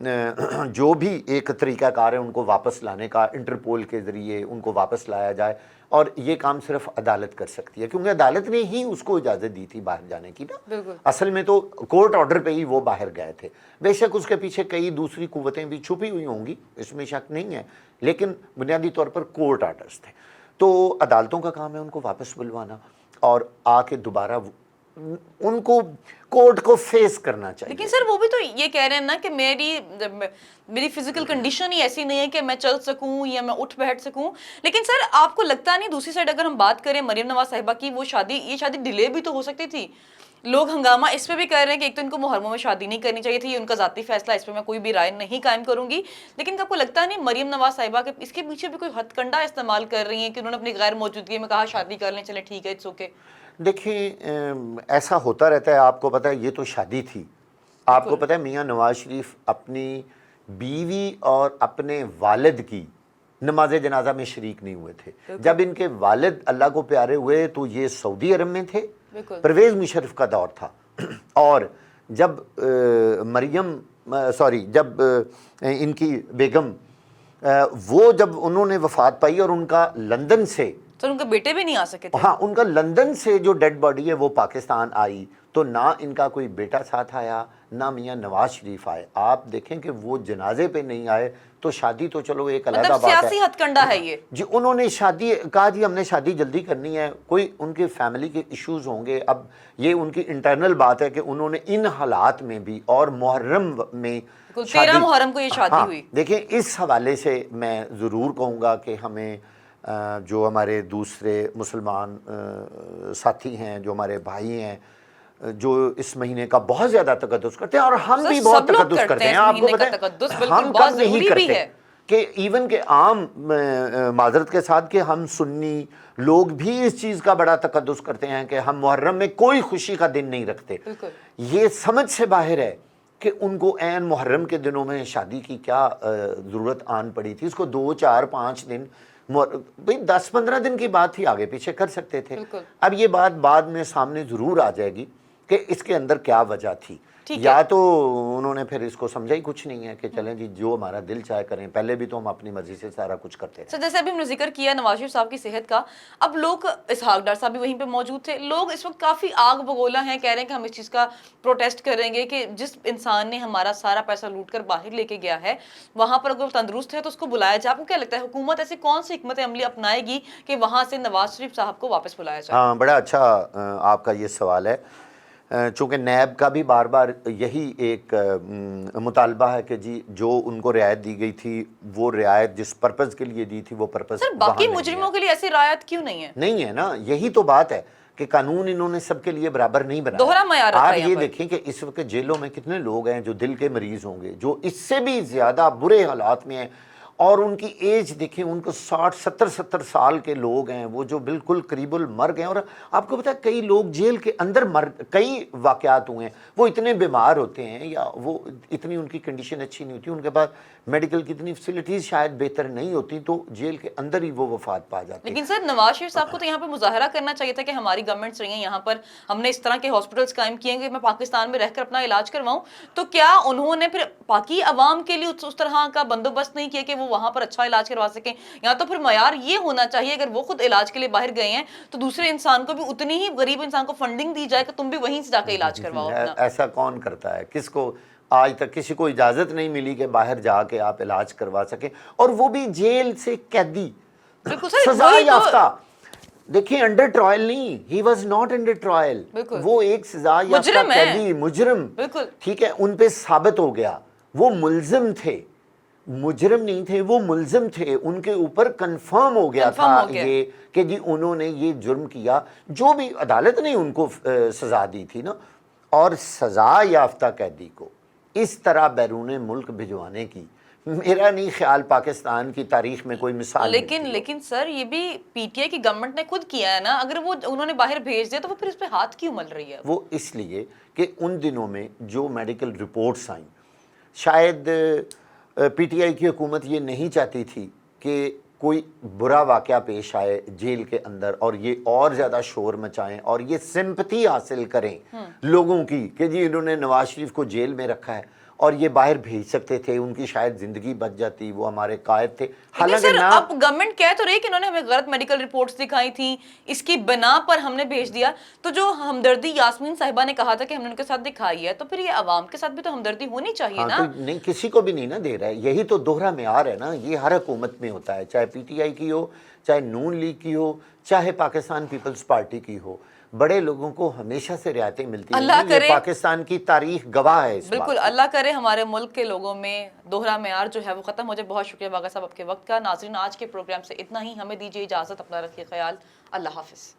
جو بھی ایک طریقہ کار ہے ان کو واپس لانے کا، انٹرپول کے ذریعے ان کو واپس لایا جائے، اور یہ کام صرف عدالت کر سکتی ہے، کیونکہ عدالت نے ہی اس کو اجازت دی تھی باہر جانے کی نا۔ بالکل اصل میں تو کورٹ آرڈر پہ ہی وہ باہر گئے تھے، بے شک اس کے پیچھے کئی دوسری قوتیں بھی چھپی ہوئی ہوں گی، اس میں شک نہیں ہے، لیکن بنیادی طور پر کورٹ آرڈرز تھے۔ تو عدالتوں کا کام ہے ان کو واپس بلوانا اور آ کے دوبارہ ان کو کورٹ کو فیس کرنا چاہیے۔ لیکن سر وہ بھی تو یہ کہہ رہے ہیں نا کہ میری فزیکل کنڈیشن ہی ایسی نہیں ہے کہ میں چل سکوں یا میں اٹھ بیٹھ سکوں۔ لیکن سر آپ کو لگتا نہیں دوسری سائڈ اگر ہم بات کریں مریم نواز صاحبہ کی، وہ یہ شادی ڈیلے بھی تو ہو سکتی تھی؟ لوگ ہنگامہ اس پہ بھی کہہ رہے ہیں کہ ایک تو ان کو محرموں میں شادی نہیں کرنی چاہیے تھی، یہ ان کا ذاتی فیصلہ، اس پہ میں کوئی بھی رائے نہیں قائم کروں گی، لیکن آپ کو لگتا نہیں مریم نواز صاحبہ کے اس کے پیچھے بھی کوئی ہتھ کنڈا استعمال کر رہی ہیں کہ انہوں نے اپنی غیر موجودگی میں کہا شادی کر لیں، چلیں ٹھیک ہے اٹس اوکے؟ دیکھیں ایسا ہوتا رہتا ہے، آپ کو پتہ ہے یہ تو شادی تھی، آپ کو پتہ ہے میاں نواز شریف اپنی بیوی اور اپنے والد کی نماز جنازہ میں شریک نہیں ہوئے تھے۔ جب ان کے والد اللہ کو پیارے ہوئے تو یہ سعودی عرب میں تھے، پرویز مشرف کا دور تھا، اور جب جب ان کی بیگم وہ جب انہوں نے وفات پائی اور ان کا لندن سے، سر ان کے بیٹے بھی نہیں آ سکے تھے؟ ہاں، ان کا لندن سے جو ڈیڈ باڈی ہے وہ پاکستان آئی، تو نہ ان کا کوئی بیٹا ساتھ آیا نہ میاں نواز شریف آئے۔ آپ دیکھیں کہ وہ جنازے پہ نہیں آئے، تو شادی تو چلو ایک علیحدہ بات ہے، سیاسی ہتھ کنڈا ہے یہ جی۔ انہوں نے شادی کہا جی ہم نے شادی جلدی کرنی ہے، کوئی ان کے فیملی کے ایشوز ہوں گے، اب یہ ان کی انٹرنل بات ہے کہ انہوں نے ان حالات میں بھی، اور محرم میں 13 محرم کو یہ شادی ہوئی۔ دیکھیں اس حوالے سے میں ضرور کہوں گا کہ ہمیں جو ہمارے دوسرے مسلمان ساتھی ہیں، جو ہمارے بھائی ہیں، جو اس مہینے کا بہت زیادہ تقدس کرتے ہیں، اور ہم بھی بہت تقدس کرتے ہیں، آپ کو پتہ ہے ہم کب نہیں کرتے کہ ایون کہ عام معذرت کے ساتھ کہ ہم سنی لوگ بھی اس چیز کا بڑا تقدس کرتے ہیں کہ ہم محرم میں کوئی خوشی کا دن نہیں رکھتے۔ یہ سمجھ سے باہر ہے کہ ان کو عین محرم کے دنوں میں شادی کی کیا ضرورت آن پڑی تھی، اس کو 2 4 5 دن، بھئی 10 15 دن کی بات ہی آگے پیچھے کر سکتے تھے۔ اب یہ بات بعد میں سامنے ضرور آ جائے گی کہ اس کے اندر کیا وجہ تھی، یا تو انہوں نے پھر اس کو سمجھا ہی کچھ نہیں ہے کہ چلیں جی جو ہمارا دل چاہے کریں، پہلے بھی تو ہم اپنی مرضی سے سارا کچھ کرتے تھے۔ سر جیسے ابھی ہم نے ذکر کیا نواز شریف صاحب کی صحت کا، اب لوگ اسحاق ڈار صاحب بھی وہیں پہ موجود تھے، لوگ اس وقت کافی آگ بگولا ہیں، کہہ رہے ہیں کہ ہم اس چیز کا پروٹیسٹ کریں گے کہ جس انسان نے ہمارا سارا پیسہ لوٹ کر باہر لے کے گیا ہے، وہاں پر اگر وہ تندرست ہے تو اس کو بلایا جائے۔ آپ کو کیا لگتا ہے حکومت ایسی کون سی حکمت عملی اپنائے گی کہ وہاں سے نواز شریف صاحب کو واپس بلایا جائے؟ ہاں، بڑا اچھا آپ کا یہ سوال ہے، چونکہ نیب کا بھی بار بار یہی ایک مطالبہ ہے کہ جی جو ان کو رعایت دی گئی تھی، وہ رعایت جس پرپز کے لیے دی تھی وہ پرپز سر باقی مجرموں کے لیے ایسی رعایت کیوں نہیں ہے؟ نہیں ہے نا، یہی تو بات ہے کہ قانون انہوں نے سب کے لیے برابر نہیں بنایا۔ دوہرا معیار رکھا ہے آپ یہاں یہ پر۔ دیکھیں کہ اس وقت جیلوں میں کتنے لوگ ہیں جو دل کے مریض ہوں گے، جو اس سے بھی زیادہ برے حالات میں ہیں، اور ان کی ایج دیکھیں، ان کو 60 70 سال کے لوگ ہیں، وہ جو بالکل قریب المرگ ہیں، اور آپ کو پتہ ہے کئی لوگ جیل کے اندر کئی واقعات ہوئے ہیں، وہ اتنے بیمار ہوتے ہیں یا وہ اتنی ان کی کنڈیشن اچھی نہیں ہوتی، ان کے پاس میڈیکل کی اتنی فیسلٹیز شاید بہتر نہیں ہوتی، تو جیل کے اندر ہی وہ وفات پا جاتے ہیں۔ لیکن سر نواز شریف صاحب کو تو یہاں پر مظاہرہ کرنا چاہیے تھا کہ ہماری گورنمنٹس رہی ہیں یہاں پر، ہم نے اس طرح کے ہاسپٹلس قائم کیے ہیں کہ میں پاکستان میں رہ کر اپنا علاج کرواؤں، تو کیا انہوں نے پھر باقی عوام کے لیے اس طرح کا بندوبست نہیں کیا کہ وہ وہاں پر اچھا علاج کروا سکیں؟ یا تو پھر معیار یہ ہونا چاہیے اگر وہ خود علاج کے لیے باہر گئے ہیں تو دوسرے انسان کو بھی اتنی ہی، غریب انسان کو فنڈنگ دی جائے کہ تم بھی وہیں سے جا کے علاج کرواؤ اپنا۔ ایسا کون کرتا ہے؟ کس کو آج تک کسی کو اجازت نہیں ملی کہ باہر جا کے آپ علاج کروا سکیں، اور وہ بھی جیل سے قیدی، سزا یافتہ۔ دیکھیں انڈر ٹرائل نہیں، he was not under trial, وہ ایک سزا یافتہ قیدی، مجرم، ٹھیک ہے، ان پہ ثابت ہو گیا وہ ملزم تھے، مجرم نہیں تھے، وہ ملزم تھے، ان کے اوپر کنفرم ہو گیا تھا یہ کہ جی انہوں نے یہ جرم کیا، جو بھی عدالت نے ان کو سزا دی تھی نا۔ اور سزا یافتہ قیدی کو اس طرح بیرون ملک بھجوانے کی میرا نہیں خیال پاکستان کی تاریخ میں کوئی مثال لیکن سر یہ بھی پی ٹی آئی کی گورنمنٹ نے خود کیا ہے نا، اگر وہ انہوں نے باہر بھیج دیا تو وہ پھر اس پہ ہاتھ کیوں مل رہی ہے؟ وہ اس لیے کہ ان دنوں میں جو میڈیکل رپورٹس آئیں، شاید پی ٹی آئی کی حکومت یہ نہیں چاہتی تھی کہ کوئی برا واقعہ پیش آئے جیل کے اندر اور یہ اور زیادہ شور مچائیں اور یہ سمپتی حاصل کریں لوگوں کی کہ جی انہوں نے نواز شریف کو جیل میں رکھا ہے، اور یہ باہر بھیج سکتے تھے, ان کی شاید زندگی بچ جاتی, وہ ہمارے قائد تھے. حالانکہ سر نہ اب گورنمنٹ کہہ تو رہی کہ انہوں نے ہمیں غلط میڈیکل رپورٹس دکھائی تھیں, اس کی بنا پر ہم نے بھیج دیا. تو جو ہمدردی یاسمین صاحبہ نے کہا تھا کہ ہم نے ان کے ساتھ دکھائی ہے, تو پھر یہ عوام کے ساتھ بھی تو ہمدردی ہونی چاہیے ہاں نا. تو نہیں, کسی کو بھی نہیں نا دے رہا ہے. یہی تو دوہرا معیار ہے نا, یہ ہر حکومت میں ہوتا ہے, چاہے پی ٹی آئی کی ہو, چاہے نون لیگ کی ہو, چاہے پاکستان پیپلز پارٹی کی ہو. بڑے لوگوں کو ہمیشہ سے رعایتیں ملتی اللہ ہیں. یہ کرے پاکستان کی تاریخ گواہ ہے اس بات بالکل, کی. اللہ کرے ہمارے ملک کے لوگوں میں دوہرا معیار جو ہے وہ ختم ہو جائے. بہت شکریہ باغا صاحب آپ کے وقت کا. ناظرین آج کے پروگرام سے اتنا ہی, ہمیں دیجیے اجازت, اپنا رکھیے خیال, اللہ حافظ.